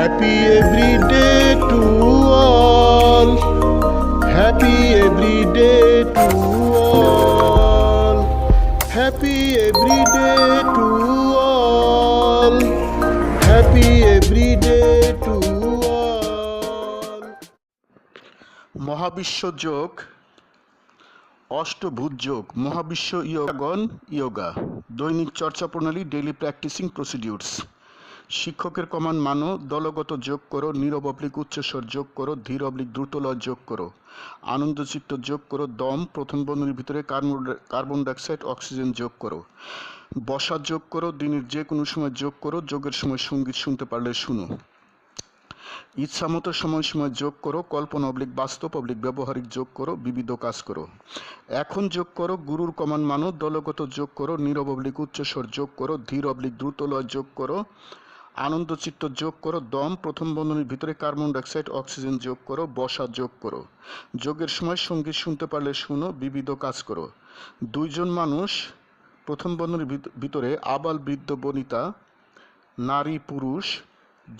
Happy every day to all. Happy every day to all. Happy every day to all. Happy every day to all. মহাবিশ্ব যোগ, অষ্টভুজ যোগ, মহাবিশ্ব ইয়োগাগন yoga, দৈনিক চর্চা প্রণালী, ডেইলি প্র্যাকটিসিং প্রসিডিউরস। শিক্ষকের কমান্ড মানো, দলগত যোগ করো, নীরব অবলিক উচ্চস্বর যোগ করো, ধীর অবলিক দ্রুতলয় যোগ করো, আনন্দচিত্ত যোগ করো, দম প্রথম বন্ধনীর ভিতরে কার্বন ডাইঅক্সাইড অক্সিজেন যোগ করো, বসা যোগ করো, দিনের যে কোনো সময় যোগ করো, যোগের সময় সঙ্গীত শুনতে পারলে শুনো, ইচ্ছামতো সময় সময় যোগ করো, কল্পনা অবলিক বাস্তব অবলিক ব্যবহারিক যোগ করো, বিবিধ কাজ করো, এখন যোগ করো, গুরুর কমান্ড মানো, দলগত যোগ করো, নীরব অবলিক উচ্চস্বর যোগ করো, ধীর অবলিক দ্রুতলয় যোগ করো, আনন্দচিত্ত যোগ করো, দম প্রথম বন্ধনীর ভিতরে কার্বন ডাইঅক্সাইড অক্সিজেন যোগ করো, বসা যোগ করো, যোগের সময় সঙ্গীত শুনতে পারলে শুনো, বিবিধ কাজ করো, দুইজন মানুষ প্রথম বন্ধনীর ভিতরে আবাল বৃদ্ধ বনিতা, নারী পুরুষ,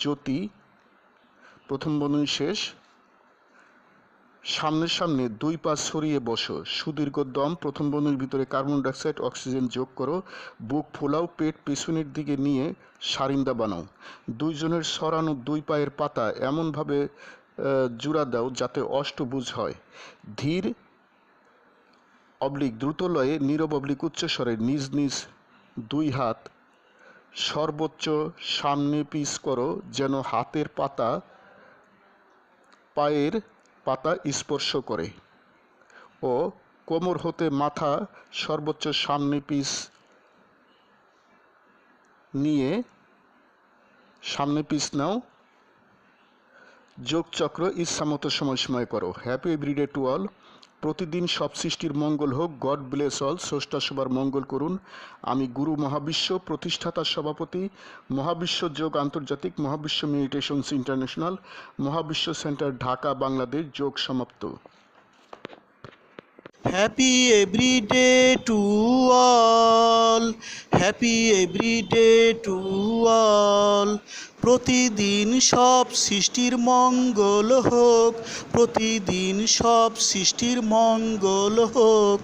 জ্যোতি প্রথম বন্ধনী শেষ, সামনে সামনে দুই পা ছড়িয়ে বসো, সুদীর্ঘ দম প্রথম বন্ধনীর ভিতরে কার্বন ডাইঅক্সাইড অক্সিজেন যোগ করো, বুক ফোলাও, পেট পেছনের দিকে নিয়ে সারিন্দা বানাও, দুইজনের সরানো দুই পায়ের পাতা এমনভাবে জোড়া দাও যাতে অষ্টভুজ হয়, ধীর অবলিক দ্রুতলয়ে নীরব অবলিক উচ্চস্বরে নিজ নিজ দুই হাত সর্বোচ্চ সামনে পিছ করো যেন হাতের পাতা পায়ের পাতা স্পর্শ করে, ও কোমর হতে মাথা সর্বোচ্চ সামনে পিছ নিয়ে সামনে পিছ নাও, যোগচক্র ইচ্ছামতো সময় সময় করো। Happy every day to all. প্রতিদিন সব সৃষ্টির মঙ্গল হোক, গড ব্লেস অল, স্রষ্টা সবার মঙ্গল করুন। আমি গুরু মহাবিশ্ব প্রতিষ্ঠাতার সভাপতি, মহাবিশ্ব যোগ আন্তর্জাতিক, মহাবিশ্ব মেডিটেশনস ইন্টারন্যাশনাল, মহাবিশ্ব সেন্টার ঢাকা, বাংলাদেশ। যোগ সমাপ্ত। Happy every day to all, happy every day to all. প্রতিদিন সব সৃষ্টির মঙ্গল হোক, প্রতিদিন সব সৃষ্টির মঙ্গল হোক।